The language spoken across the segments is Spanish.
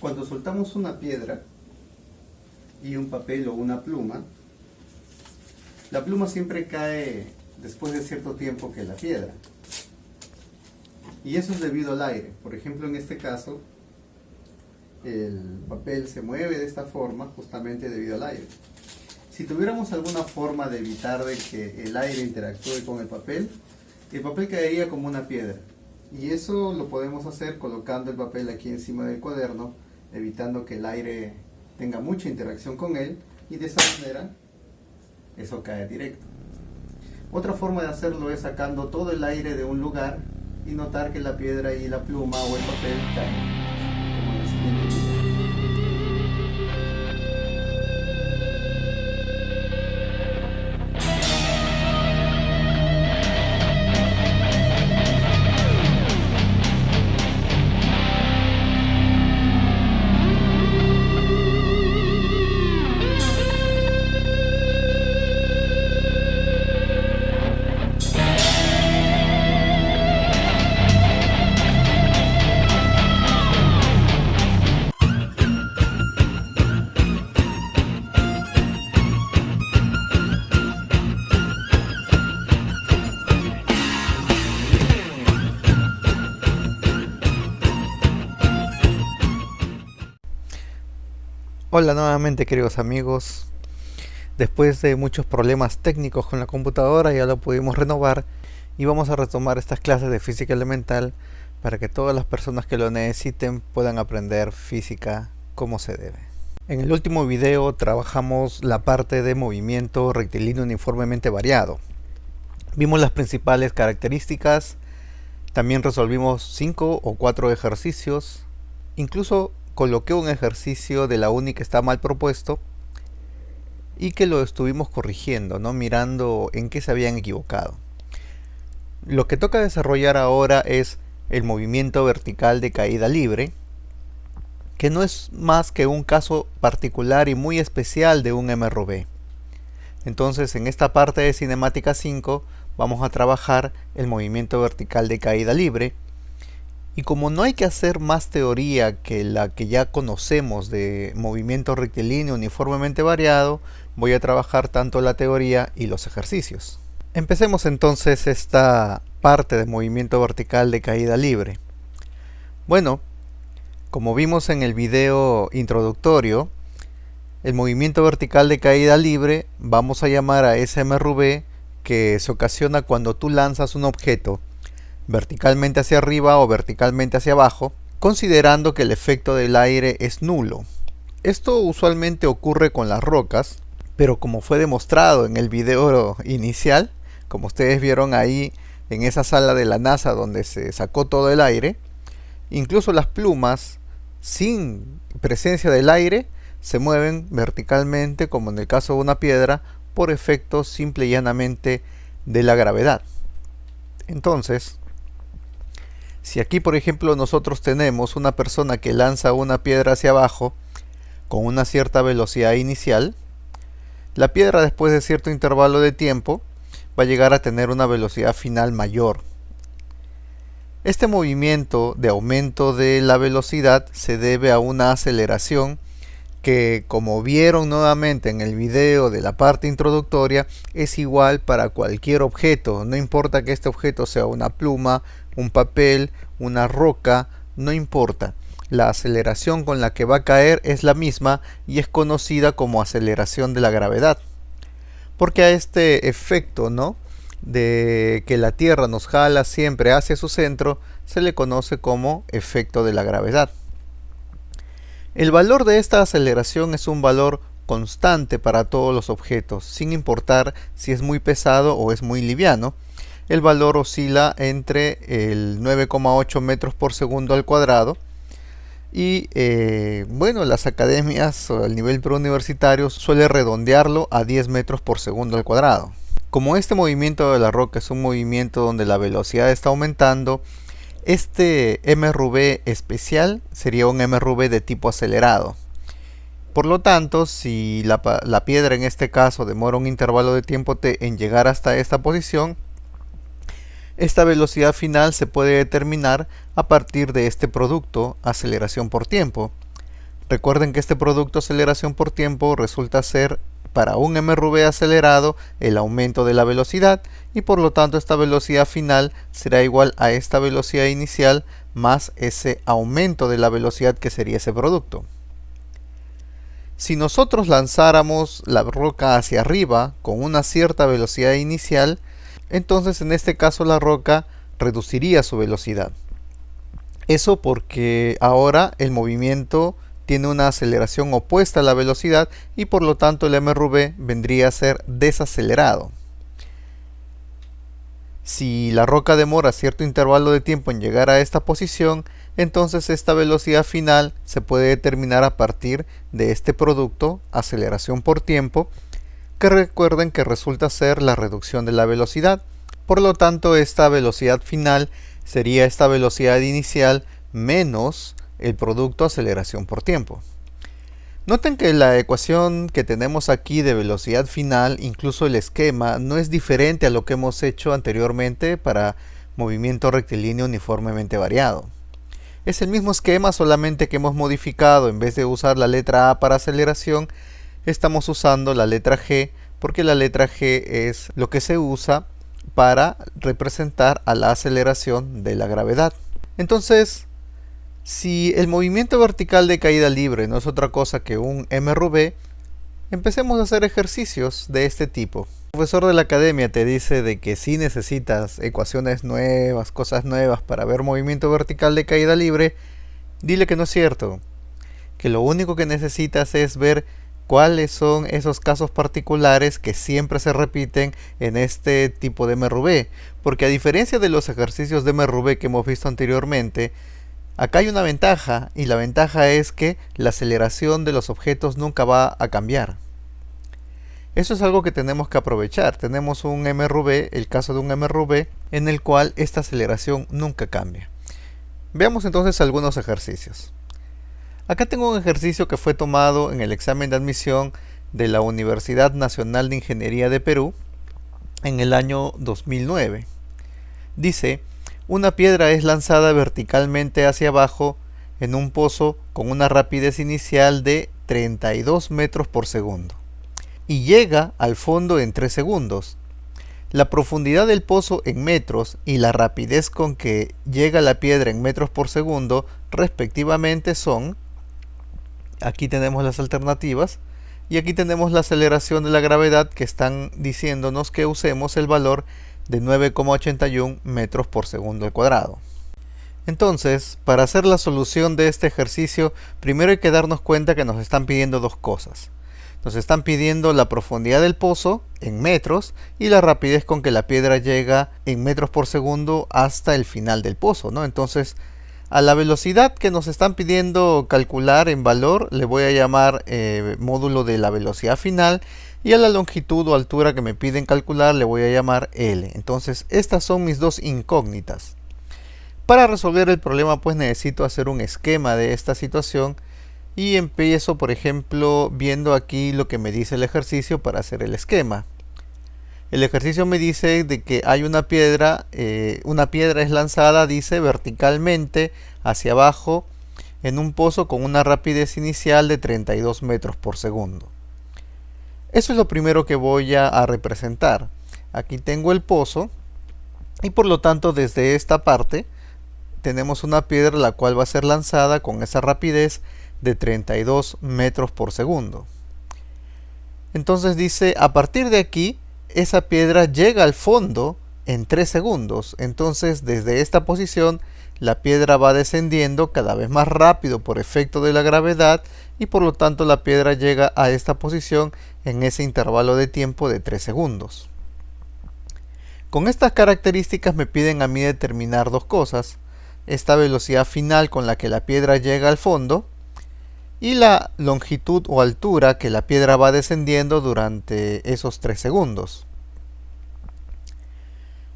Cuando soltamos una piedra y un papel o una pluma, la pluma siempre cae después de cierto tiempo que la piedra. Y eso es debido al aire. Por ejemplo, en este caso, el papel se mueve de esta forma justamente debido al aire. Si tuviéramos alguna forma de evitar de que el aire interactúe con el papel caería como una piedra. Y eso lo podemos hacer colocando el papel aquí encima del cuaderno, evitando que el aire tenga mucha interacción con él, y de esa manera eso cae directo. Otra forma de hacerlo es sacando todo el aire de un lugar y notar que la piedra y la pluma o el papel caen, como en el siguiente video. Hola nuevamente, queridos amigos. Después de muchos problemas técnicos con la computadora ya lo pudimos renovar y vamos a retomar estas clases de física elemental para que todas las personas que lo necesiten puedan aprender física como se debe. En el último video trabajamos la parte de movimiento rectilíneo uniformemente variado. Vimos las principales características, también resolvimos 5 o 4 ejercicios, incluso coloqué un ejercicio de la uni que está mal propuesto y que lo estuvimos corrigiendo, ¿no? Mirando en qué se habían equivocado. Lo que toca desarrollar ahora es el movimiento vertical de caída libre, que no es más que un caso particular y muy especial de un MRV. Entonces, en esta parte de cinemática 5 vamos a trabajar el movimiento vertical de caída libre. Y como no hay que hacer más teoría que la que ya conocemos de movimiento rectilíneo uniformemente variado, voy a trabajar tanto la teoría y los ejercicios. Empecemos entonces esta parte de movimiento vertical de caída libre. Bueno, como vimos en el video introductorio, el movimiento vertical de caída libre vamos a llamar a ese MRV que se ocasiona cuando tú lanzas un objeto verticalmente hacia arriba o verticalmente hacia abajo, considerando que el efecto del aire es nulo. Esto usualmente ocurre con las rocas, pero como fue demostrado en el video inicial, como ustedes vieron ahí en esa sala de la NASA donde se sacó todo el aire, incluso las plumas sin presencia del aire se mueven verticalmente, como en el caso de una piedra, por efecto simple y llanamente de la gravedad. Entonces, si aquí por ejemplo nosotros tenemos una persona que lanza una piedra hacia abajo con una cierta velocidad inicial, la piedra después de cierto intervalo de tiempo va a llegar a tener una velocidad final mayor. Este movimiento de aumento de la velocidad se debe a una aceleración que, como vieron nuevamente en el video de la parte introductoria, es igual para cualquier objeto, no importa que este objeto sea una pluma, un papel, una roca, no importa. La aceleración con la que va a caer es la misma y es conocida como aceleración de la gravedad. Porque a este efecto, ¿no?, de que la Tierra nos jala siempre hacia su centro, se le conoce como efecto de la gravedad. El valor de esta aceleración es un valor constante para todos los objetos, sin importar si es muy pesado o es muy liviano. El valor oscila entre el 9,8 metros por segundo al cuadrado y bueno, las academias o el nivel preuniversitario suele redondearlo a 10 metros por segundo al cuadrado. Como este movimiento de la roca es un movimiento donde la velocidad está aumentando, este MRV especial sería un MRV de tipo acelerado. Por lo tanto, si la piedra en este caso demora un intervalo de tiempo t en llegar hasta esta posición, esta velocidad final se puede determinar a partir de este producto, aceleración por tiempo. Recuerden que este producto aceleración por tiempo resulta ser para un mRV acelerado el aumento de la velocidad y por lo tanto esta velocidad final será igual a esta velocidad inicial más ese aumento de la velocidad que sería ese producto. Si nosotros lanzáramos la roca hacia arriba con una cierta velocidad inicial, entonces en este caso la roca reduciría su velocidad. Eso porque ahora el movimiento tiene una aceleración opuesta a la velocidad y por lo tanto el mRV vendría a ser desacelerado. Si la roca demora cierto intervalo de tiempo en llegar a esta posición, entonces esta velocidad final se puede determinar a partir de este producto, aceleración por tiempo, que recuerden que resulta ser la reducción de la velocidad. Por lo tanto, esta velocidad final sería esta velocidad inicial menos el producto aceleración por tiempo. Noten que la ecuación que tenemos aquí de velocidad final, incluso el esquema, no es diferente a lo que hemos hecho anteriormente para movimiento rectilíneo uniformemente variado. Es el mismo esquema, solamente que hemos modificado, en vez de usar la letra A para aceleración, estamos usando la letra G, porque la letra G es lo que se usa para representar a la aceleración de la gravedad. Entonces, si el movimiento vertical de caída libre no es otra cosa que un mRV, empecemos a hacer ejercicios de este tipo. El profesor de la academia te dice de que si necesitas ecuaciones nuevas, cosas nuevas para ver movimiento vertical de caída libre, dile que no es cierto. Que lo único que necesitas es ver cuáles son esos casos particulares que siempre se repiten en este tipo de mRV. Porque a diferencia de los ejercicios de mRV que hemos visto anteriormente, acá hay una ventaja, y la ventaja es que la aceleración de los objetos nunca va a cambiar. Eso es algo que tenemos que aprovechar. Tenemos un mRV, el caso de un mRV, en el cual esta aceleración nunca cambia. Veamos entonces algunos ejercicios. Acá tengo un ejercicio que fue tomado en el examen de admisión de la Universidad Nacional de Ingeniería de Perú en el año 2009. Dice: una piedra es lanzada verticalmente hacia abajo en un pozo con una rapidez inicial de 32 metros por segundo y llega al fondo en 3 segundos. La profundidad del pozo en metros y la rapidez con que llega la piedra en metros por segundo respectivamente son, aquí tenemos las alternativas, y aquí tenemos la aceleración de la gravedad que están diciéndonos que usemos el valor de 9,81 metros por segundo al cuadrado. Entonces, para hacer la solución de este ejercicio, primero hay que darnos cuenta que nos están pidiendo dos cosas. Nos están pidiendo la profundidad del pozo en metros y la rapidez con que la piedra llega en metros por segundo hasta el final del pozo, ¿no? Entonces, a la velocidad que nos están pidiendo calcular en valor le voy a llamar módulo de la velocidad final, y a la longitud o altura que me piden calcular le voy a llamar L. Entonces estas son mis dos incógnitas. Para resolver el problema pues necesito hacer un esquema de esta situación, y empiezo por ejemplo viendo aquí lo que me dice el ejercicio para hacer el esquema. El ejercicio me dice de que hay una piedra es lanzada, dice, verticalmente hacia abajo en un pozo con una rapidez inicial de 32 metros por segundo. Eso es lo primero que voy a representar. Aquí tengo el pozo y por lo tanto desde esta parte tenemos una piedra la cual va a ser lanzada con esa rapidez de 32 metros por segundo. Entonces dice, a partir de aquí esa piedra llega al fondo en 3 segundos. Entonces desde esta posición la piedra va descendiendo cada vez más rápido por efecto de la gravedad, y por lo tanto la piedra llega a esta posición en ese intervalo de tiempo de 3 segundos. Con estas características me piden a mí determinar dos cosas: esta velocidad final con la que la piedra llega al fondo y la longitud o altura que la piedra va descendiendo durante esos 3 segundos.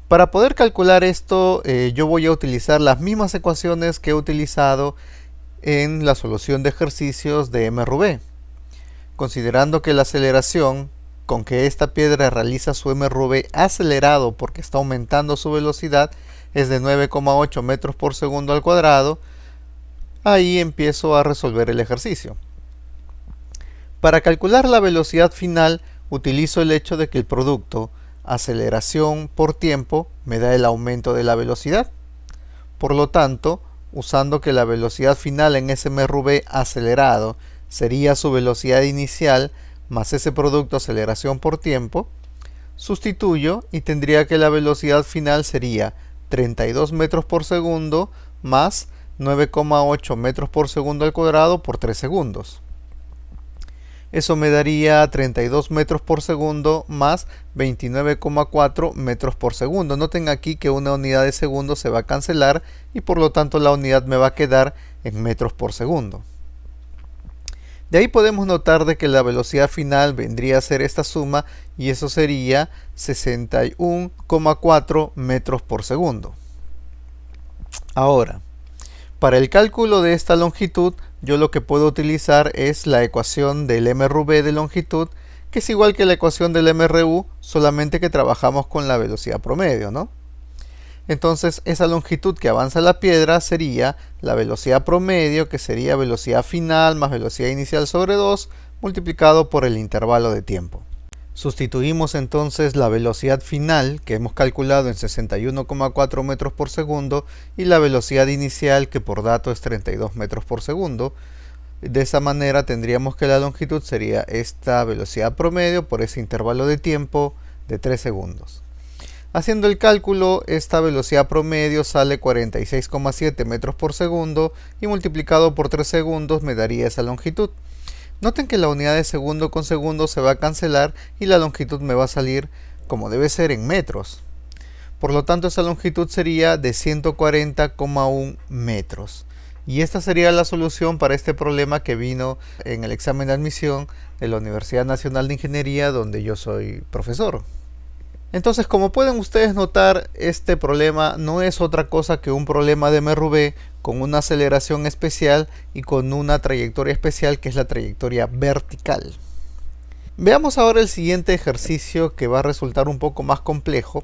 Para poder calcular esto, yo voy a utilizar las mismas ecuaciones que he utilizado en la solución de ejercicios de mRV. Considerando que la aceleración con que esta piedra realiza su mRV acelerado porque está aumentando su velocidad es de 9,8 metros por segundo al cuadrado, ahí empiezo a resolver el ejercicio. Para calcular la velocidad final utilizo el hecho de que el producto aceleración por tiempo me da el aumento de la velocidad. Por lo tanto, usando que la velocidad final en SMRV acelerado sería su velocidad inicial más ese producto aceleración por tiempo, sustituyo y tendría que la velocidad final sería 32 metros por segundo más 9,8 metros por segundo al cuadrado por 3 segundos. Eso me daría 32 metros por segundo más 29,4 metros por segundo. Noten aquí que una unidad de segundo se va a cancelar y por lo tanto la unidad me va a quedar en metros por segundo. De ahí podemos notar de que la velocidad final vendría a ser esta suma y eso sería 61,4 metros por segundo. Ahora, para el cálculo de esta longitud, yo lo que puedo utilizar es la ecuación del MRV de longitud, que es igual que la ecuación del MRU, solamente que trabajamos con la velocidad promedio, ¿no? Entonces, esa longitud que avanza la piedra sería la velocidad promedio, que sería velocidad final más velocidad inicial sobre 2, multiplicado por el intervalo de tiempo. Sustituimos entonces la velocidad final que hemos calculado en 61,4 metros por segundo y la velocidad inicial que por dato es 32 metros por segundo. De esa manera tendríamos que la longitud sería esta velocidad promedio por ese intervalo de tiempo de 3 segundos. Haciendo el cálculo, esta velocidad promedio sale 46,7 metros por segundo y multiplicado por 3 segundos me daría esa longitud. Noten que la unidad de segundo con segundo se va a cancelar y la longitud me va a salir como debe ser en metros. Por lo tanto, esa longitud sería de 140,1 metros. Y esta sería la solución para este problema que vino en el examen de admisión de la Universidad Nacional de Ingeniería, donde yo soy profesor. Entonces, como pueden ustedes notar, este problema no es otra cosa que un problema de MRV con una aceleración especial y con una trayectoria especial que es la trayectoria vertical. Veamos ahora el siguiente ejercicio que va a resultar un poco más complejo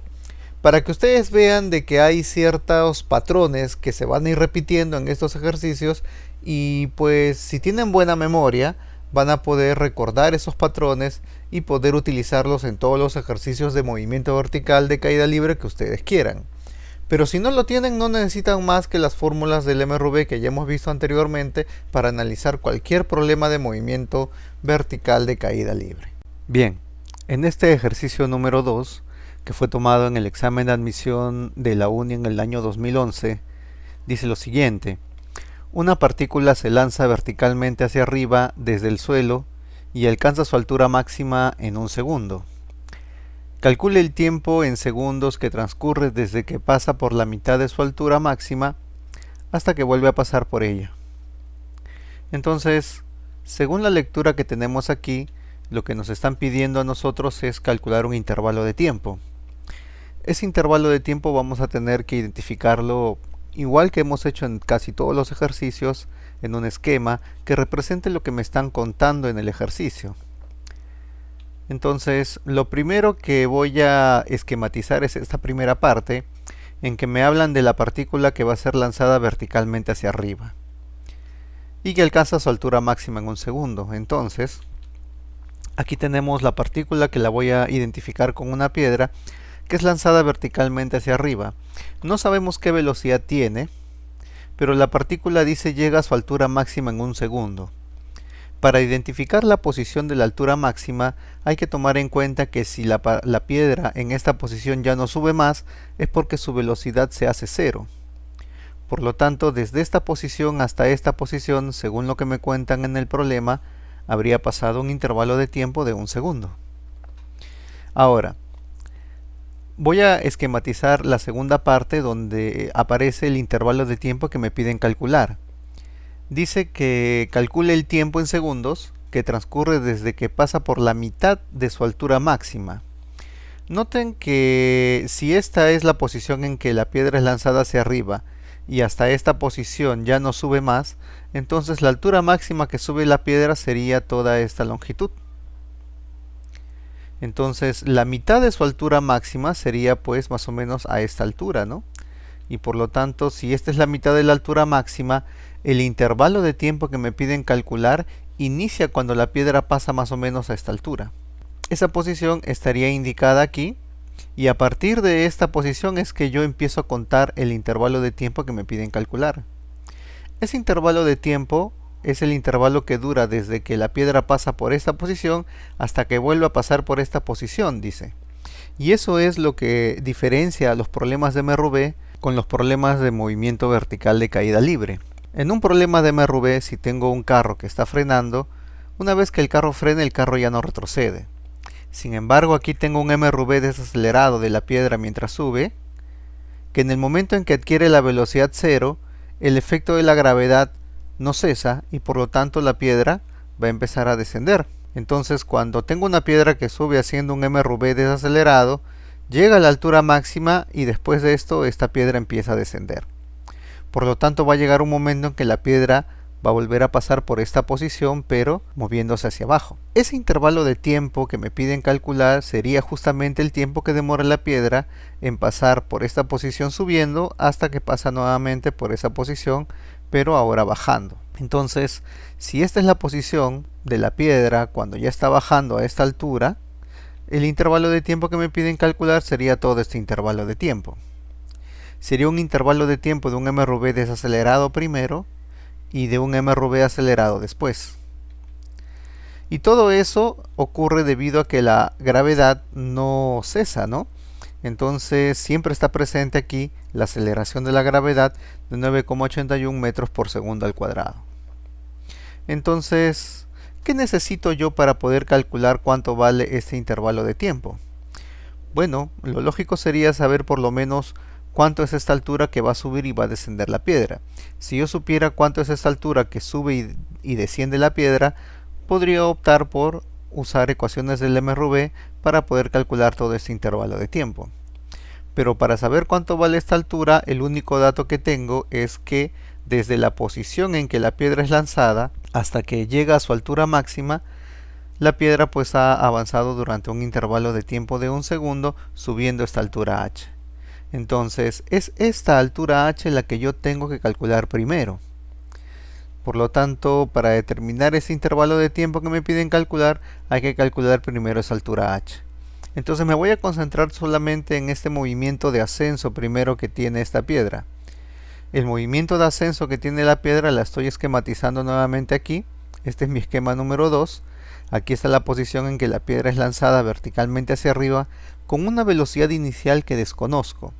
para que ustedes vean de que hay ciertos patrones que se van a ir repitiendo en estos ejercicios y pues si tienen buena memoria van a poder recordar esos patrones y poder utilizarlos en todos los ejercicios de movimiento vertical de caída libre que ustedes quieran. Pero si no lo tienen, no necesitan más que las fórmulas del MRV que ya hemos visto anteriormente para analizar cualquier problema de movimiento vertical de caída libre. Bien, en este ejercicio número 2, que fue tomado en el examen de admisión de la UNI en el año 2011, dice lo siguiente: una partícula se lanza verticalmente hacia arriba desde el suelo y alcanza su altura máxima en un segundo. Calcule el tiempo en segundos que transcurre desde que pasa por la mitad de su altura máxima hasta que vuelve a pasar por ella. Entonces, según la lectura que tenemos aquí, lo que nos están pidiendo a nosotros es calcular un intervalo de tiempo. Ese intervalo de tiempo vamos a tener que identificarlo igual que hemos hecho en casi todos los ejercicios, en un esquema que represente lo que me están contando en el ejercicio. Entonces, lo primero que voy a esquematizar es esta primera parte, en que me hablan de la partícula que va a ser lanzada verticalmente hacia arriba y que alcanza su altura máxima en un segundo. Entonces, aquí tenemos la partícula que la voy a identificar con una piedra que es lanzada verticalmente hacia arriba. No sabemos qué velocidad tiene, pero la partícula dice llega a su altura máxima en un segundo. Para identificar la posición de la altura máxima hay que tomar en cuenta que si la piedra en esta posición ya no sube más es porque su velocidad se hace cero. Por lo tanto, desde esta posición hasta esta posición, según lo que me cuentan en el problema, habría pasado un intervalo de tiempo de un segundo. Ahora, voy a esquematizar la segunda parte donde aparece el intervalo de tiempo que me piden calcular. Dice que calcule el tiempo en segundos que transcurre desde que pasa por la mitad de su altura máxima. Noten que si esta es la posición en que la piedra es lanzada hacia arriba y hasta esta posición ya no sube más, entonces la altura máxima que sube la piedra sería toda esta longitud. Entonces la mitad de su altura máxima sería pues más o menos a esta altura, ¿no? Y por lo tanto, si esta es la mitad de la altura máxima, El intervalo de tiempo que me piden calcular inicia cuando la piedra pasa más o menos a esta altura. Esa posición estaría indicada aquí y a partir de esta posición es que yo empiezo a contar el intervalo de tiempo que me piden calcular. Ese intervalo de tiempo es el intervalo que dura desde que la piedra pasa por esta posición hasta que vuelve a pasar por esta posición, dice. Y eso es lo que diferencia a los problemas de MRV con los problemas de movimiento vertical de caída libre. En un problema de MRV, si tengo un carro que está frenando, una vez que el carro frena, el carro ya no retrocede. Sin embargo, aquí tengo un MRV desacelerado de la piedra mientras sube, que en el momento en que adquiere la velocidad cero, el efecto de la gravedad no cesa y por lo tanto la piedra va a empezar a descender. Entonces, cuando tengo una piedra que sube haciendo un MRV desacelerado, llega a la altura máxima y después de esto esta piedra empieza a descender. Por lo tanto, va a llegar un momento en que la piedra va a volver a pasar por esta posición, pero moviéndose hacia abajo. Ese intervalo de tiempo que me piden calcular sería justamente el tiempo que demora la piedra en pasar por esta posición subiendo hasta que pasa nuevamente por esa posición, pero ahora bajando. Entonces, si esta es la posición de la piedra cuando ya está bajando a esta altura, el intervalo de tiempo que me piden calcular sería todo este intervalo de tiempo. Sería un intervalo de tiempo de un MRV desacelerado primero y de un MRV acelerado después. Y todo eso ocurre debido a que la gravedad no cesa, ¿no? Entonces siempre está presente aquí la aceleración de la gravedad de 9,81 metros por segundo al cuadrado. Entonces, ¿qué necesito yo para poder calcular cuánto vale este intervalo de tiempo? Bueno, lo lógico sería saber por lo menos cuánto es esta altura que va a subir y va a descender la piedra. Si yo supiera cuánto es esta altura que sube y desciende la piedra, podría optar por usar ecuaciones del MRV para poder calcular todo este intervalo de tiempo. Pero para saber cuánto vale esta altura, el único dato que tengo es que desde la posición en que la piedra es lanzada hasta que llega a su altura máxima, la piedra pues ha avanzado durante un intervalo de tiempo de 1 segundo subiendo esta altura h. Entonces es esta altura h la que yo tengo que calcular primero. Por lo tanto, para determinar ese intervalo de tiempo que me piden calcular, hay que calcular primero esa altura h. Entonces me voy a concentrar solamente en este movimiento de ascenso primero que tiene esta piedra. El movimiento de ascenso que tiene la piedra la estoy esquematizando nuevamente aquí. Este es mi esquema número 2. Aquí está la posición en que la piedra es lanzada verticalmente hacia arriba con una velocidad inicial que desconozco.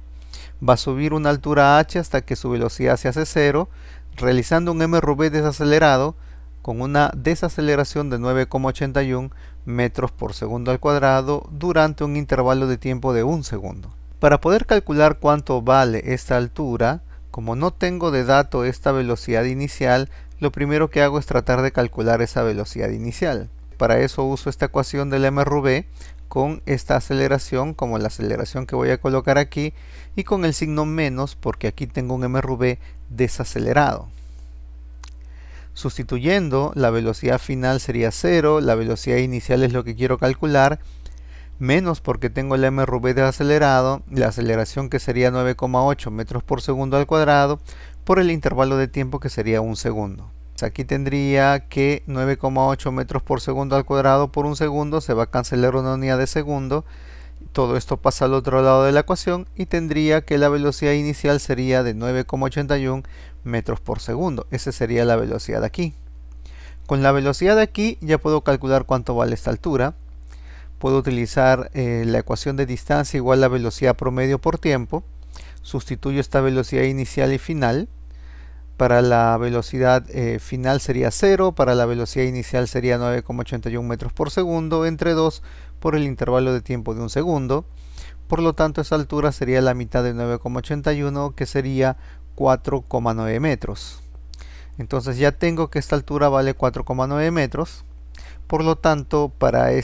Va a subir una altura h hasta que su velocidad se hace 0, realizando un MRV desacelerado con una desaceleración de 9,81 metros por segundo al cuadrado durante un intervalo de tiempo de 1 segundo. Para poder calcular cuánto vale esta altura, como no tengo de dato esta velocidad inicial, lo primero que hago es tratar de calcular esa velocidad inicial. Para eso uso esta ecuación del MRV con esta aceleración como la aceleración que voy a colocar aquí y con el signo menos porque aquí tengo un MRV desacelerado. Sustituyendo, la velocidad final sería 0, la velocidad inicial es lo que quiero calcular, menos porque tengo el MRV desacelerado, la aceleración que sería 9,8 metros por segundo al cuadrado, por el intervalo de tiempo que sería 1 segundo. Aquí tendría que 9,8 metros por segundo al cuadrado por 1 segundo, se va a cancelar una unidad de segundo, todo esto pasa al otro lado de la ecuación y tendría que la velocidad inicial sería de 9,81 metros por segundo. Esa sería la velocidad aquí. Con la velocidad de aquí ya puedo calcular cuánto vale esta altura. Puedo utilizar la ecuación de distancia igual a velocidad promedio por tiempo. Sustituyo esta velocidad inicial y final. Para la velocidad final sería 0, para la velocidad inicial sería 9,81 metros por segundo entre 2 por el intervalo de tiempo de 1 segundo. Por lo tanto, esa altura sería la mitad de 9,81, que sería 4,9 metros. Entonces ya tengo que esta altura vale 4,9 metros. Por lo tanto, para el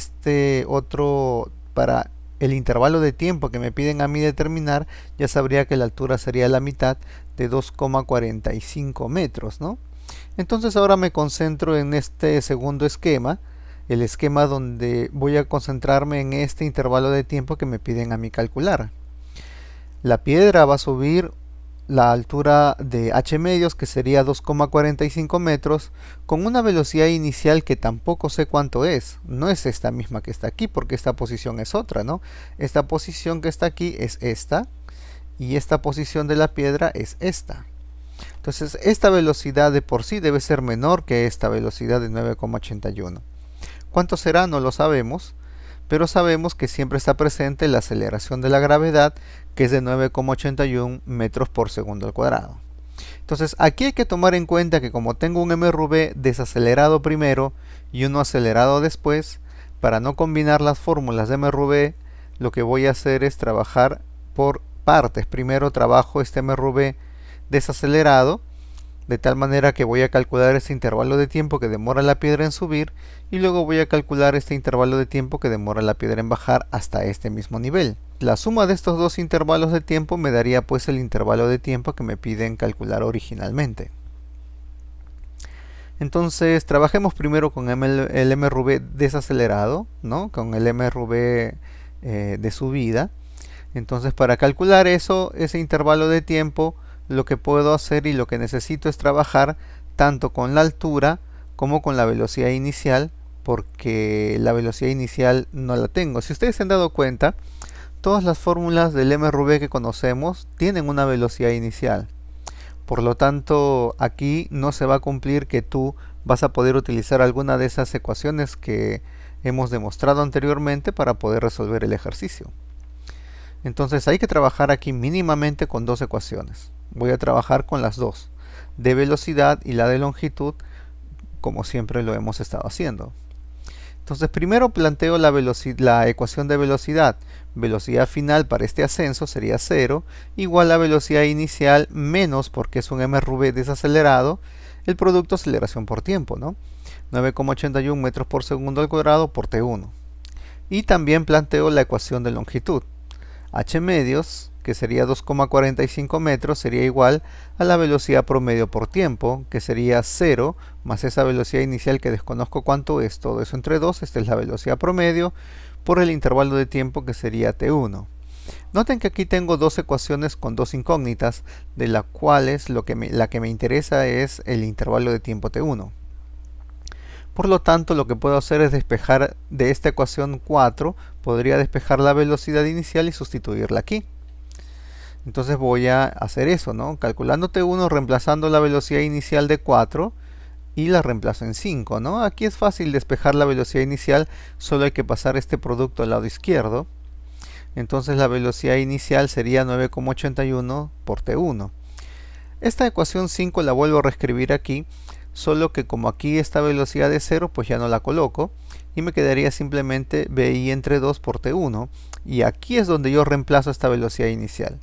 intervalo de tiempo que me piden a mí determinar, ya sabría que la altura sería la mitad de 2,45 metros, ¿no? Entonces ahora me concentro en este segundo esquema, el esquema donde voy a concentrarme en este intervalo de tiempo que me piden a mí calcular. La piedra va a subir la altura de h medios, que sería 2,45 metros, con una velocidad inicial que tampoco sé cuánto es. No es esta misma que está aquí, porque esta posición es otra, ¿no? Esta posición que está aquí es esta, y esta posición de la piedra es esta. Entonces, esta velocidad de por sí debe ser menor que esta velocidad de 9,81. ¿Cuánto será? No lo sabemos, pero sabemos que siempre está presente la aceleración de la gravedad, que es de 9,81 metros por segundo al cuadrado. Entonces, aquí hay que tomar en cuenta que como tengo un mRV desacelerado primero y uno acelerado después, para no combinar las fórmulas de mRV, lo que voy a hacer es trabajar por partes. Primero trabajo este mRV desacelerado, de tal manera que voy a calcular este intervalo de tiempo que demora la piedra en subir, y luego voy a calcular este intervalo de tiempo que demora la piedra en bajar hasta este mismo nivel. La suma de estos dos intervalos de tiempo me daría pues el intervalo de tiempo que me piden calcular originalmente. Entonces trabajemos primero con el mRV desacelerado, ¿no? Con el mRV de subida. Entonces, para calcular ese intervalo de tiempo, lo que puedo hacer y lo que necesito es trabajar tanto con la altura como con la velocidad inicial, porque la velocidad inicial no la tengo. Si ustedes se han dado cuenta, todas las fórmulas del mRV que conocemos tienen una velocidad inicial. Por lo tanto, aquí no se va a cumplir que tú vas a poder utilizar alguna de esas ecuaciones que hemos demostrado anteriormente para poder resolver el ejercicio. Entonces hay que trabajar aquí mínimamente con dos ecuaciones. Voy a trabajar con las dos, de velocidad y la de longitud, como siempre lo hemos estado haciendo. Entonces primero planteo la ecuación de velocidad. Velocidad final para este ascenso sería 0, igual a velocidad inicial menos, porque es un mRV desacelerado, el producto aceleración por tiempo, ¿no? 9,81 metros por segundo al cuadrado por T1. Y también planteo la ecuación de longitud. H medios, que sería 2,45 metros, sería igual a la velocidad promedio por tiempo, que sería 0, más esa velocidad inicial que desconozco cuánto es, todo eso entre 2, esta es la velocidad promedio, por el intervalo de tiempo que sería T1. Noten que aquí tengo dos ecuaciones con dos incógnitas, de las cuales la que me interesa es el intervalo de tiempo T1. Por lo tanto, lo que puedo hacer es despejar de esta ecuación 4, podría despejar la velocidad inicial y sustituirla aquí. Entonces voy a hacer eso, ¿no? Calculando T1, reemplazando la velocidad inicial de 4 y la reemplazo en 5, ¿no? Aquí es fácil despejar la velocidad inicial, solo hay que pasar este producto al lado izquierdo. Entonces la velocidad inicial sería 9,81 por T1. Esta ecuación 5 la vuelvo a reescribir aquí, solo que como aquí esta velocidad es 0, pues ya no la coloco y me quedaría simplemente BI entre 2 por T1, y aquí es donde yo reemplazo esta velocidad inicial.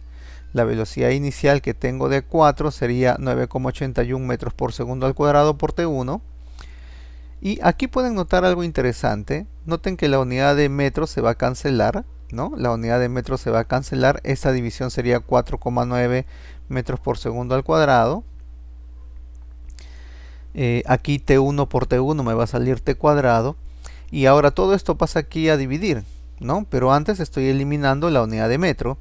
La velocidad inicial que tengo de 4 sería 9,81 metros por segundo al cuadrado por T1, y aquí pueden notar algo interesante. Noten que la unidad de metros se va a cancelar, ¿no? La unidad de metros se va a cancelar, esta división sería 4,9 metros por segundo al cuadrado. Aquí T1 por T1 me va a salir T cuadrado, y ahora todo esto pasa aquí a dividir, ¿no? Pero antes estoy eliminando la unidad de metro,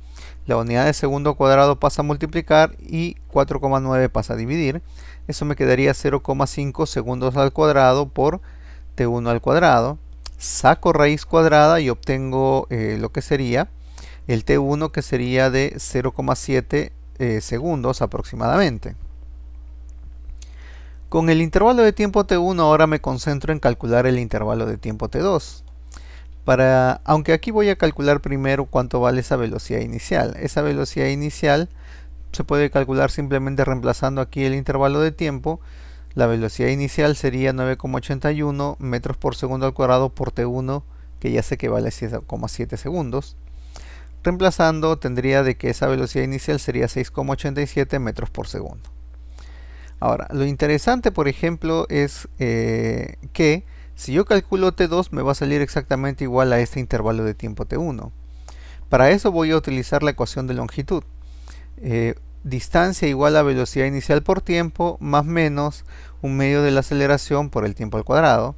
la unidad de segundo cuadrado pasa a multiplicar y 4,9 pasa a dividir. Eso me quedaría 0,5 segundos al cuadrado por T1 al cuadrado. Saco raíz cuadrada y obtengo lo que sería el T1, que sería de 0,7 segundos aproximadamente. Con el intervalo de tiempo T1 ahora me concentro en calcular el intervalo de tiempo T2. Aunque aquí voy a calcular primero cuánto vale esa velocidad inicial. Esa velocidad inicial se puede calcular simplemente reemplazando aquí el intervalo de tiempo. La velocidad inicial sería 9,81 metros por segundo al cuadrado por T1, que ya sé que vale 7,7 segundos. Reemplazando tendría de que esa velocidad inicial sería 6,87 metros por segundo. Ahora, lo interesante, por ejemplo, es que si yo calculo T2 me va a salir exactamente igual a este intervalo de tiempo T1. Para eso voy a utilizar la ecuación de longitud. Distancia igual a velocidad inicial por tiempo más menos un medio de la aceleración por el tiempo al cuadrado.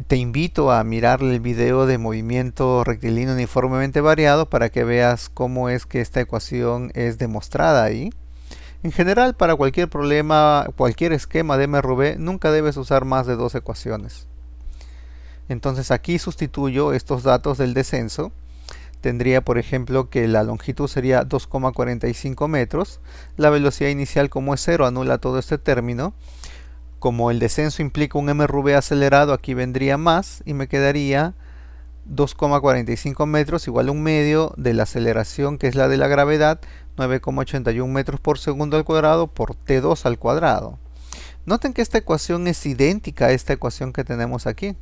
Te invito a mirar el video de movimiento rectilíneo uniformemente variado para que veas cómo es que esta ecuación es demostrada ahí. En general, para cualquier problema, cualquier esquema de MRV, nunca debes usar más de 2 ecuaciones. Entonces aquí sustituyo estos datos del descenso. Tendría, por ejemplo, que la longitud sería 2,45 metros. La velocidad inicial, como es 0, anula todo este término. Como el descenso implica un MRV acelerado, aquí vendría más y me quedaría 2,45 metros igual a un medio de la aceleración, que es la de la gravedad, 9,81 metros por segundo al cuadrado por T2 al cuadrado. Noten que esta ecuación es idéntica a esta ecuación que tenemos aquí.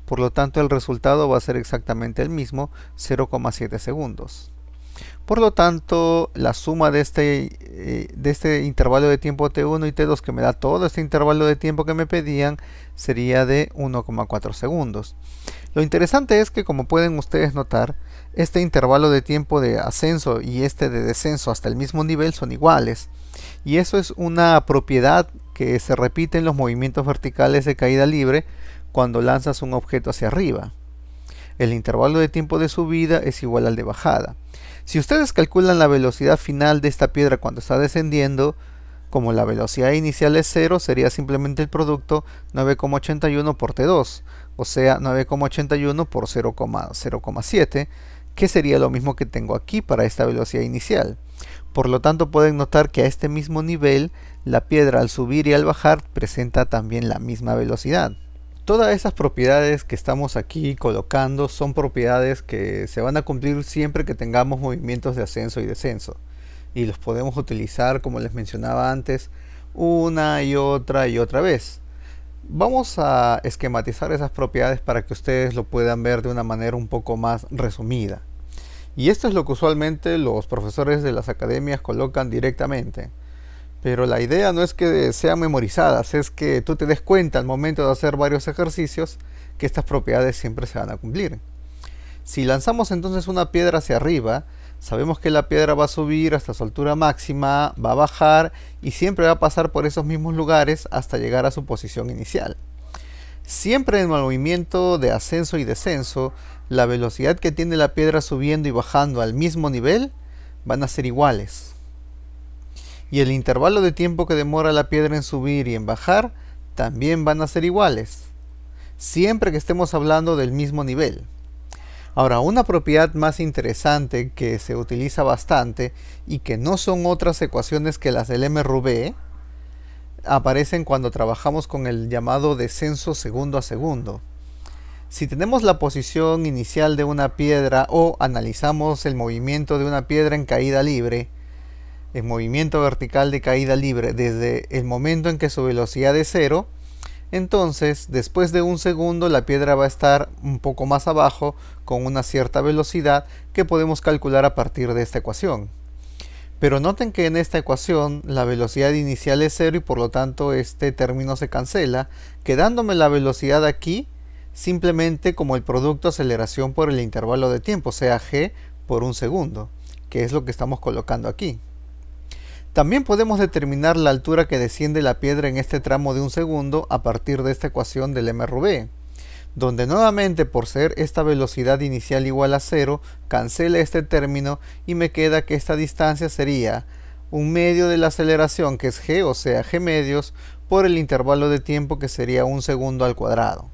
Por lo tanto, el resultado va a ser exactamente el mismo, 0,7 segundos. Por lo tanto, la suma de este intervalo de tiempo T1 y T2, que me da todo este intervalo de tiempo que me pedían, sería de 1,4 segundos. Lo interesante es que, como pueden ustedes notar, este intervalo de tiempo de ascenso y este de descenso hasta el mismo nivel son iguales. Y eso es una propiedad que se repite en los movimientos verticales de caída libre cuando lanzas un objeto hacia arriba. El intervalo de tiempo de subida es igual al de bajada. Si ustedes calculan la velocidad final de esta piedra cuando está descendiendo, como la velocidad inicial es 0, sería simplemente el producto 9,81 por T2, o sea 9,81 por 0,07, que sería lo mismo que tengo aquí para esta velocidad inicial. Por lo tanto, pueden notar que a este mismo nivel, la piedra al subir y al bajar presenta también la misma velocidad. Todas esas propiedades que estamos aquí colocando son propiedades que se van a cumplir siempre que tengamos movimientos de ascenso y descenso. Y los podemos utilizar, como les mencionaba antes, una y otra vez. Vamos a esquematizar esas propiedades para que ustedes lo puedan ver de una manera un poco más resumida. Y esto es lo que usualmente los profesores de las academias colocan directamente. Pero la idea no es que sean memorizadas, es que tú te des cuenta al momento de hacer varios ejercicios que estas propiedades siempre se van a cumplir. Si lanzamos entonces una piedra hacia arriba, sabemos que la piedra va a subir hasta su altura máxima, va a bajar y siempre va a pasar por esos mismos lugares hasta llegar a su posición inicial. Siempre en el movimiento de ascenso y descenso, la velocidad que tiene la piedra subiendo y bajando al mismo nivel van a ser iguales. Y el intervalo de tiempo que demora la piedra en subir y en bajar también van a ser iguales, siempre que estemos hablando del mismo nivel. Ahora, una propiedad más interesante que se utiliza bastante y que no son otras ecuaciones que las del MRV, aparecen cuando trabajamos con el llamado descenso segundo a segundo. Si tenemos la posición inicial de una piedra o analizamos el movimiento de una piedra en caída libre, el movimiento vertical de caída libre desde el momento en que su velocidad es 0, entonces después de un segundo la piedra va a estar un poco más abajo con una cierta velocidad que podemos calcular a partir de esta ecuación. Pero noten que en esta ecuación la velocidad inicial es 0 y por lo tanto este término se cancela, quedándome la velocidad aquí simplemente como el producto aceleración por el intervalo de tiempo, o sea g por un segundo, que es lo que estamos colocando aquí. También podemos determinar la altura que desciende la piedra en este tramo de un segundo a partir de esta ecuación del MRV, donde nuevamente por ser esta velocidad inicial igual a 0, cancela este término y me queda que esta distancia sería un medio de la aceleración, que es g, o sea g medios, por el intervalo de tiempo, que sería un segundo al cuadrado.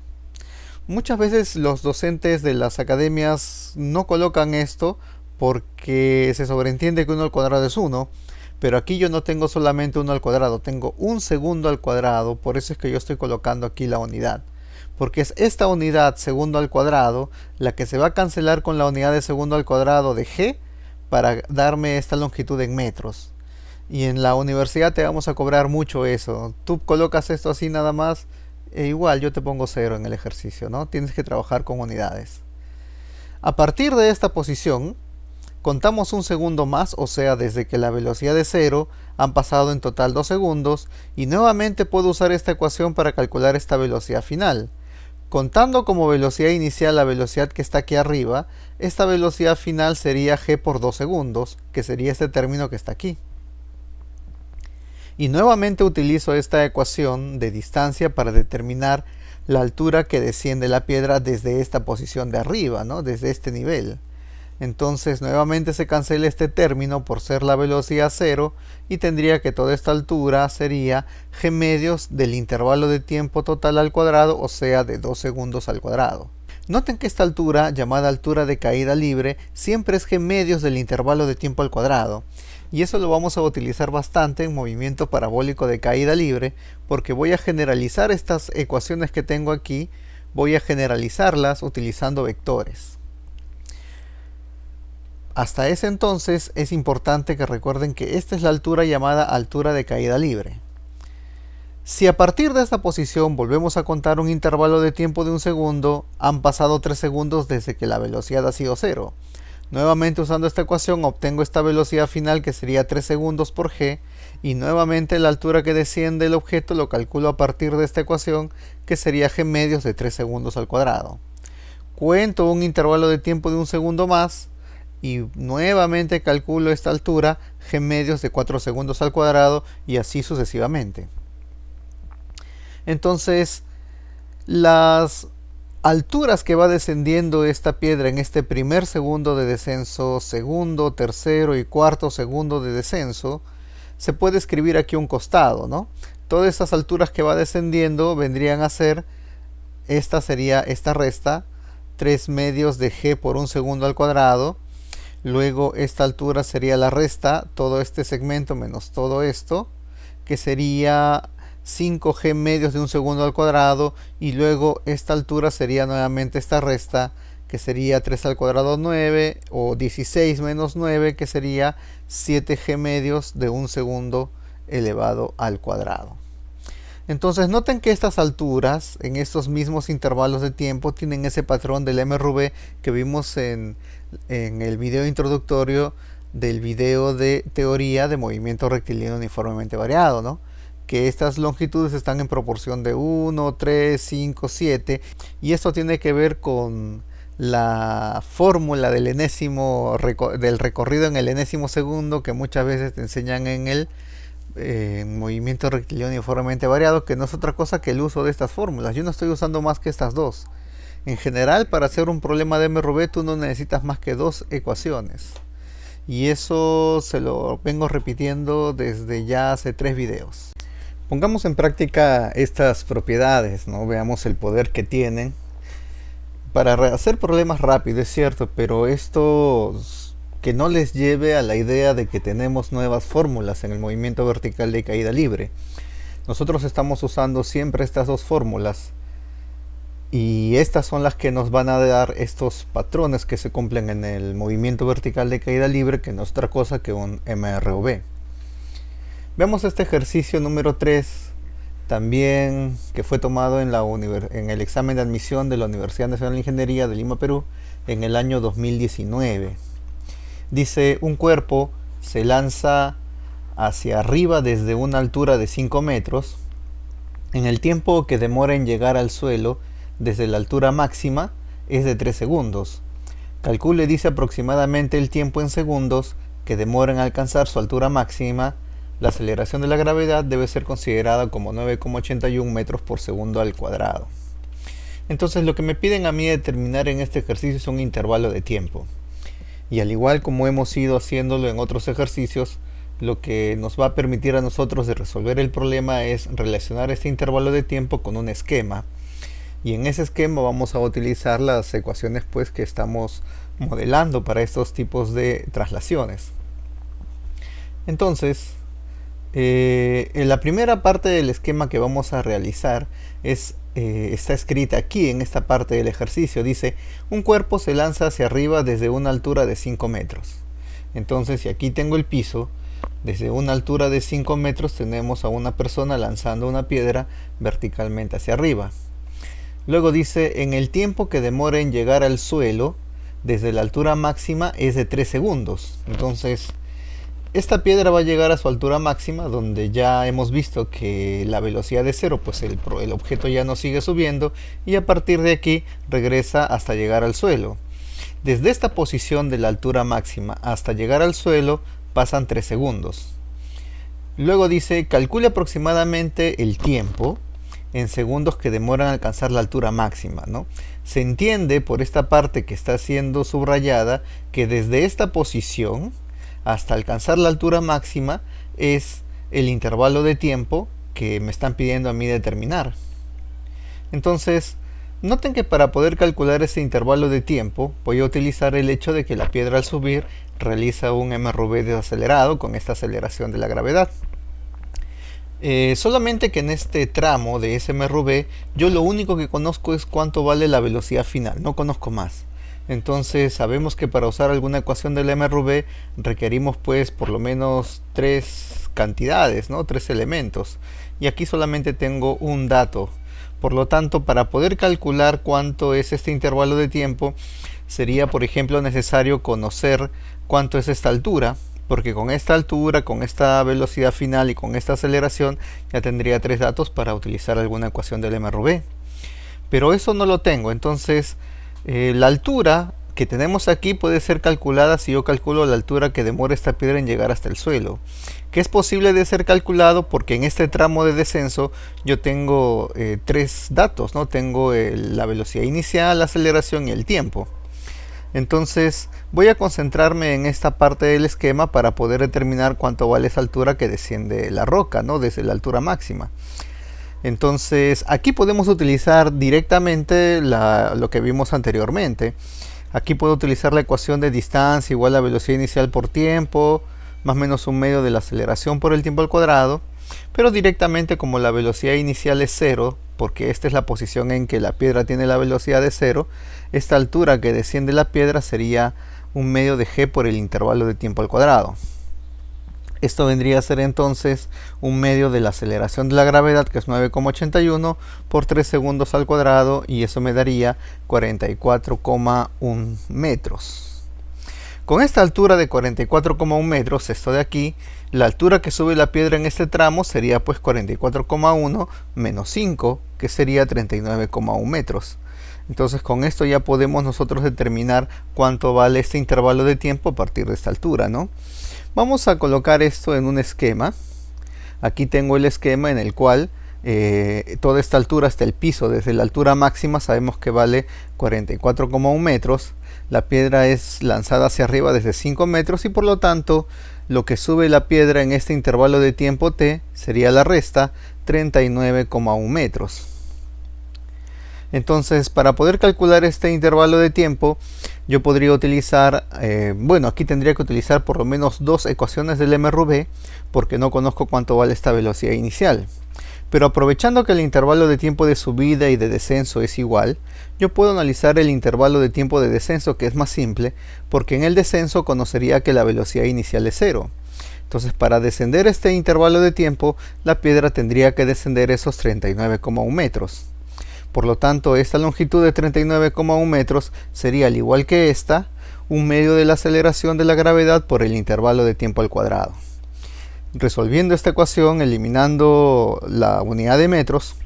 Muchas veces los docentes de las academias no colocan esto porque se sobreentiende que 1 al cuadrado es 1, pero aquí yo no tengo solamente 1 al cuadrado, tengo un segundo al cuadrado, por eso es que yo estoy colocando aquí la unidad. Porque es esta unidad segundo al cuadrado la que se va a cancelar con la unidad de segundo al cuadrado de g para darme esta longitud en metros. Y en la universidad te vamos a cobrar mucho eso. Tú colocas esto así nada más, e igual yo te pongo 0 en el ejercicio, ¿no? Tienes que trabajar con unidades. A partir de esta posición, contamos un segundo más, o sea, desde que la velocidad es 0, han pasado en total 2 segundos, y nuevamente puedo usar esta ecuación para calcular esta velocidad final. Contando como velocidad inicial la velocidad que está aquí arriba, esta velocidad final sería g por 2 segundos, que sería este término que está aquí. Y nuevamente utilizo esta ecuación de distancia para determinar la altura que desciende la piedra desde esta posición de arriba, ¿no? Desde este nivel. Entonces nuevamente se cancela este término por ser la velocidad cero y tendría que toda esta altura sería g medios del intervalo de tiempo total al cuadrado, o sea de 2 segundos al cuadrado. Noten que esta altura, llamada altura de caída libre, siempre es g medios del intervalo de tiempo al cuadrado. Y eso lo vamos a utilizar bastante en movimiento parabólico de caída libre, porque voy a generalizar estas ecuaciones que tengo aquí, voy a generalizarlas utilizando vectores. Hasta ese entonces es importante que recuerden que esta es la altura llamada altura de caída libre. Si a partir de esta posición volvemos a contar un intervalo de tiempo de 1 segundo, han pasado 3 segundos desde que la velocidad ha sido 0. Nuevamente usando esta ecuación obtengo esta velocidad final que sería 3 segundos por g, y nuevamente la altura que desciende el objeto lo calculo a partir de esta ecuación que sería g medios de 3 segundos al cuadrado. Cuento un intervalo de tiempo de 1 segundo más y nuevamente calculo esta altura g medios de 4 segundos al cuadrado y así sucesivamente. Entonces las alturas que va descendiendo esta piedra en este primer segundo de descenso, segundo, tercero y cuarto segundo de descenso, se puede escribir aquí un costado, ¿no? Todas estas alturas que va descendiendo vendrían a ser, esta sería esta resta, 3 medios de g por 1 segundo al cuadrado. Luego esta altura sería la resta, todo este segmento menos todo esto, que sería 5g medios de 1 segundo al cuadrado, y luego esta altura sería nuevamente esta resta, que sería 3 al cuadrado 9, o 16 menos 9, que sería 7g medios de 1 segundo elevado al cuadrado. Entonces noten que estas alturas, en estos mismos intervalos de tiempo, tienen ese patrón del MRV que vimos en el video introductorio del video de teoría de movimiento rectilíneo uniformemente variado, ¿no? Que estas longitudes están en proporción de 1, 3, 5, 7, y esto tiene que ver con la fórmula del recorrido en el enésimo segundo que muchas veces te enseñan en el movimiento rectilíneo uniformemente variado, que no es otra cosa que el uso de estas fórmulas. Yo no estoy usando más que estas dos. En general, para hacer un problema de MRV tú no necesitas más que 2 ecuaciones, y eso se lo vengo repitiendo desde ya hace 3 videos. Pongamos en práctica estas propiedades, ¿no? Veamos el poder que tienen para hacer problemas rápido, es cierto, pero esto que no les lleve a la idea de que tenemos nuevas fórmulas en el movimiento vertical de caída libre. Nosotros estamos usando siempre estas dos fórmulas, y estas son las que nos van a dar estos patrones que se cumplen en el movimiento vertical de caída libre, que no es otra cosa que un MRV. Veamos este ejercicio número 3, también que fue tomado en el examen de admisión de la Universidad Nacional de Ingeniería de Lima, Perú, en el año 2019. Dice: un cuerpo se lanza hacia arriba desde una altura de 5 metros. En el tiempo que demora en llegar al suelo desde la altura máxima es de 3 segundos. Calcule, dice, aproximadamente el tiempo en segundos que demora en alcanzar su altura máxima. La aceleración de la gravedad debe ser considerada como 9,81 metros por segundo al cuadrado. Entonces lo que me piden a mí determinar en este ejercicio es un intervalo de tiempo. Y al igual como hemos ido haciéndolo en otros ejercicios, lo que nos va a permitir a nosotros de resolver el problema es relacionar este intervalo de tiempo con un esquema. Y en ese esquema vamos a utilizar las ecuaciones pues que estamos modelando para estos tipos de traslaciones. Entonces, en la primera parte del esquema que vamos a realizar está escrita aquí en esta parte del ejercicio. Dice: un cuerpo se lanza hacia arriba desde una altura de 5 metros. Entonces, si aquí tengo el piso, desde una altura de 5 metros tenemos a una persona lanzando una piedra verticalmente hacia arriba. Luego dice: en el tiempo que demora en llegar al suelo desde la altura máxima es de 3 segundos. Entonces, esta piedra va a llegar a su altura máxima, donde ya hemos visto que la velocidad es 0, pues el objeto ya no sigue subiendo, y a partir de aquí regresa hasta llegar al suelo. Desde esta posición de la altura máxima hasta llegar al suelo pasan 3 segundos. Luego dice: calcule aproximadamente el tiempo en segundos que demoran a alcanzar la altura máxima, ¿no? Se entiende por esta parte que está siendo subrayada que desde esta posición hasta alcanzar la altura máxima es el intervalo de tiempo que me están pidiendo a mí determinar. Entonces, noten que para poder calcular ese intervalo de tiempo voy a utilizar el hecho de que la piedra al subir realiza un mRV desacelerado con esta aceleración de la gravedad. Solamente que en este tramo de ese mRV yo lo único que conozco es cuánto vale la velocidad final, no conozco más. Entonces sabemos que para usar alguna ecuación del mRV requerimos pues por lo menos tres cantidades, ¿no? Tres elementos. Y aquí solamente tengo un dato. Por lo tanto, para poder calcular cuánto es este intervalo de tiempo, sería por ejemplo necesario conocer cuánto es esta altura, porque con esta altura, con esta velocidad final y con esta aceleración ya tendría tres datos para utilizar alguna ecuación del mRV. Pero eso no lo tengo, entonces la altura que tenemos aquí puede ser calculada si yo calculo la altura que demora esta piedra en llegar hasta el suelo, que es posible de ser calculado porque en este tramo de descenso yo tengo tres datos, ¿no? Tengo la velocidad inicial, la aceleración y el tiempo. Entonces voy a concentrarme en esta parte del esquema para poder determinar cuánto vale esa altura que desciende la roca, ¿no? Desde la altura máxima. Entonces aquí podemos utilizar directamente lo que vimos anteriormente. Aquí puedo utilizar la ecuación de distancia igual a velocidad inicial por tiempo, más o menos un medio de la aceleración por el tiempo al cuadrado. Pero directamente, como la velocidad inicial es 0, porque esta es la posición en que la piedra tiene la velocidad de 0, esta altura que desciende la piedra sería un medio de g por el intervalo de tiempo al cuadrado. Esto vendría a ser entonces un medio de la aceleración de la gravedad, que es 9,81 por 3 segundos al cuadrado, y eso me daría 44,1 metros. Con esta altura de 44,1 metros, esto de aquí, la altura que sube la piedra en este tramo sería pues 44,1 menos 5, que sería 39,1 metros. Entonces con esto ya podemos nosotros determinar cuánto vale este intervalo de tiempo a partir de esta altura, ¿no? Vamos a colocar esto en un esquema. Aquí tengo el esquema en el cual toda esta altura hasta el piso, desde la altura máxima, sabemos que vale 44,1 metros. La piedra es lanzada hacia arriba desde 5 metros y por lo tanto lo que sube la piedra en este intervalo de tiempo t sería la resta 39,1 metros. Entonces, para poder calcular este intervalo de tiempo, yo podría utilizar, bueno, aquí tendría que utilizar por lo menos dos ecuaciones del mRV, porque no conozco cuánto vale esta velocidad inicial. Pero aprovechando que el intervalo de tiempo de subida y de descenso es igual, yo puedo analizar el intervalo de tiempo de descenso, que es más simple, porque en el descenso conocería que la velocidad inicial es 0. Entonces, para descender este intervalo de tiempo, la piedra tendría que descender esos 39,1 metros. Por lo tanto, esta longitud de 39,1 metros sería, al igual que esta, un medio de la aceleración de la gravedad por el intervalo de tiempo al cuadrado. Resolviendo esta ecuación, eliminando la unidad de metros,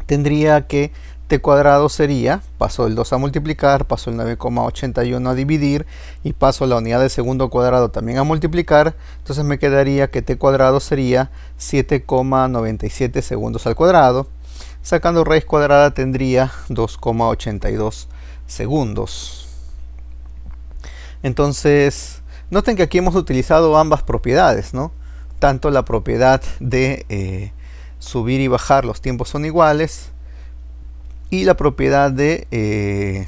tendría que t cuadrado sería, paso el 2 a multiplicar, paso el 9,81 a dividir y paso la unidad de segundo cuadrado también a multiplicar. Entonces me quedaría que t cuadrado sería 7,97 segundos al cuadrado. Sacando raíz cuadrada tendría 2,82 segundos. Entonces, noten que aquí hemos utilizado ambas propiedades, ¿no? Tanto la propiedad de subir y bajar, los tiempos son iguales, y la propiedad de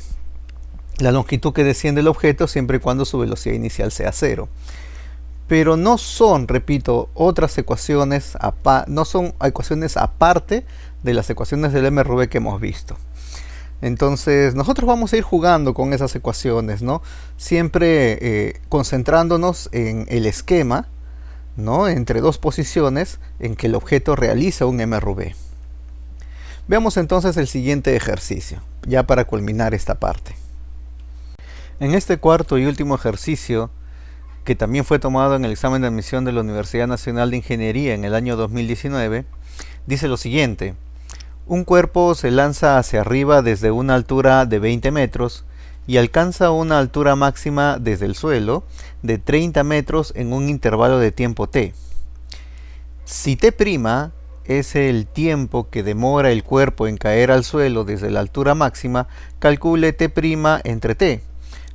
la longitud que desciende el objeto siempre y cuando su velocidad inicial sea 0. Pero no son, repito, otras ecuaciones, no son ecuaciones aparte de las ecuaciones del mRV que hemos visto. Entonces nosotros vamos a ir jugando con esas ecuaciones, ¿no? Siempre concentrándonos en el esquema, ¿no? Entre dos posiciones en que el objeto realiza un mRV. Veamos entonces el siguiente ejercicio, ya para culminar esta parte. En este cuarto y último ejercicio, que también fue tomado en el examen de admisión de la Universidad Nacional de Ingeniería en el año 2019, dice lo siguiente: un cuerpo se lanza hacia arriba desde una altura de 20 metros y alcanza una altura máxima desde el suelo de 30 metros en un intervalo de tiempo t. Si t' es el tiempo que demora el cuerpo en caer al suelo desde la altura máxima, calcule T' entre T.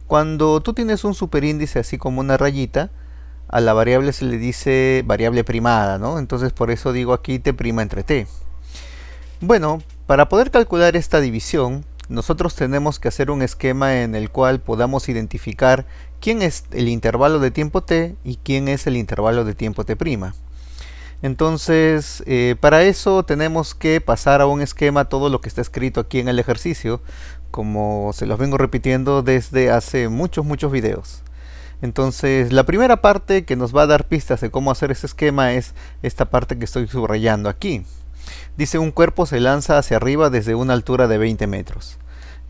Cuando tú tienes un superíndice así como una rayita, a la variable se le dice variable primada, ¿no? Entonces por eso digo aquí T' entre T. Bueno, para poder calcular esta división, nosotros tenemos que hacer un esquema en el cual podamos identificar quién es el intervalo de tiempo t y quién es el intervalo de tiempo t'. Entonces, para eso tenemos que pasar a un esquema todo lo que está escrito aquí en el ejercicio, como se los vengo repitiendo desde hace muchos videos. Entonces, la primera parte que nos va a dar pistas de cómo hacer ese esquema es esta parte que estoy subrayando aquí. Dice, un cuerpo se lanza hacia arriba desde una altura de 20 metros.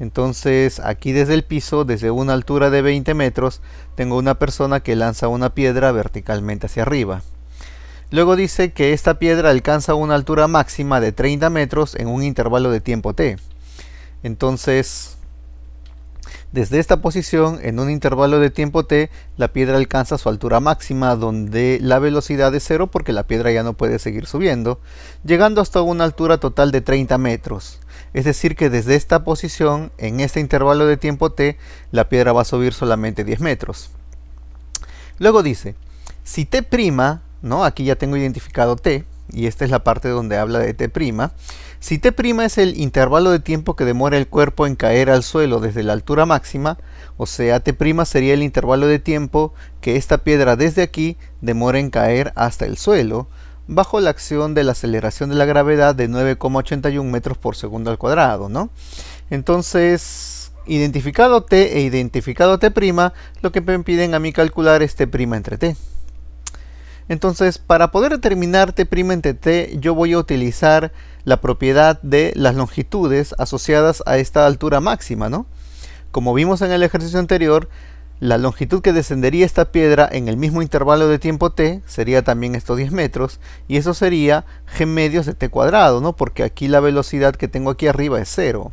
Entonces, aquí desde el piso, desde una altura de 20 metros, tengo una persona que lanza una piedra verticalmente hacia arriba. Luego dice que esta piedra alcanza una altura máxima de 30 metros en un intervalo de tiempo t. Entonces, desde esta posición, en un intervalo de tiempo t, la piedra alcanza su altura máxima, donde la velocidad es 0 porque la piedra ya no puede seguir subiendo, llegando hasta una altura total de 30 metros. Es decir que desde esta posición, en este intervalo de tiempo t, la piedra va a subir solamente 10 metros. Luego dice, si t', ¿no? Aquí ya tengo identificado t, y esta es la parte donde habla de t'. Si t' es el intervalo de tiempo que demora el cuerpo en caer al suelo desde la altura máxima, o sea, t' sería el intervalo de tiempo que esta piedra desde aquí demora en caer hasta el suelo, bajo la acción de la aceleración de la gravedad de 9,81 metros por segundo al cuadrado, ¿no? Entonces, identificado t e identificado t', lo que me piden a mí calcular es t' entre t. Entonces, para poder determinar t' entre t, yo voy a utilizar la propiedad de las longitudes asociadas a esta altura máxima, ¿no? Como vimos en el ejercicio anterior, la longitud que descendería esta piedra en el mismo intervalo de tiempo t sería también estos 10 metros, y eso sería g medios de t cuadrado, ¿no? Porque aquí la velocidad que tengo aquí arriba es 0.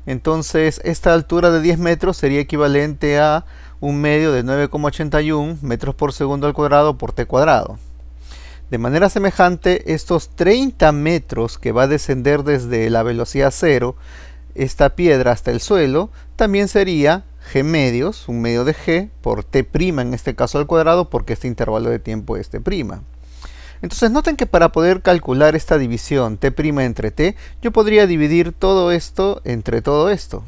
Entonces, esta altura de 10 metros sería equivalente a un medio de 9,81 metros por segundo al cuadrado por t cuadrado. De manera semejante, estos 30 metros que va a descender desde la velocidad 0, esta piedra hasta el suelo, también sería g medios, un medio de g, por t' en este caso al cuadrado, porque este intervalo de tiempo es t'. Entonces noten que para poder calcular esta división t' entre t, yo podría dividir todo esto entre todo esto.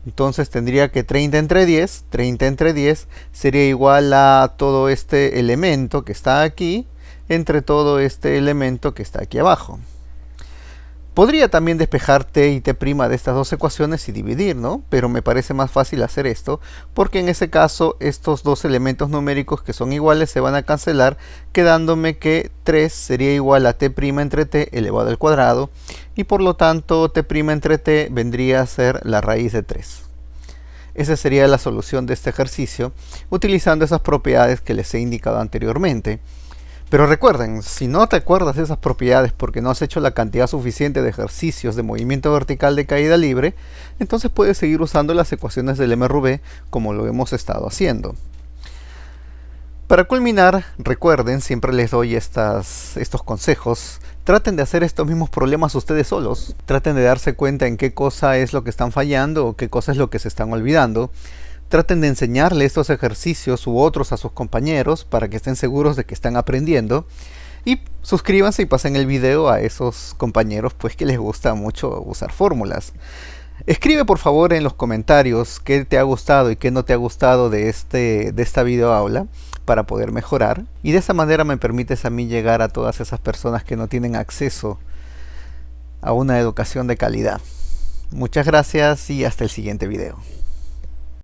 Entonces tendría que 30 entre 10 sería igual a todo este elemento que está aquí, entre todo este elemento que está aquí abajo. Podría también despejar t y t' de estas dos ecuaciones y dividir, ¿no? Pero me parece más fácil hacer esto, porque en ese caso estos dos elementos numéricos que son iguales se van a cancelar, quedándome que 3 sería igual a t' entre t elevado al cuadrado, y por lo tanto t' entre t vendría a ser la raíz de 3. Esa sería la solución de este ejercicio, utilizando esas propiedades que les he indicado anteriormente. Pero recuerden, si no te acuerdas de esas propiedades porque no has hecho la cantidad suficiente de ejercicios de movimiento vertical de caída libre, entonces puedes seguir usando las ecuaciones del MRV como lo hemos estado haciendo. Para culminar, recuerden, siempre les doy estos consejos. Traten de hacer estos mismos problemas ustedes solos. Traten de darse cuenta en qué cosa es lo que están fallando o qué cosa es lo que se están olvidando. Traten de enseñarle estos ejercicios u otros a sus compañeros para que estén seguros de que están aprendiendo. Y suscríbanse y pasen el video a esos compañeros pues que les gusta mucho usar fórmulas. Escribe por favor en los comentarios qué te ha gustado y qué no te ha gustado de esta videoaula para poder mejorar. Y de esa manera me permites a mí llegar a todas esas personas que no tienen acceso a una educación de calidad. Muchas gracias y hasta el siguiente video.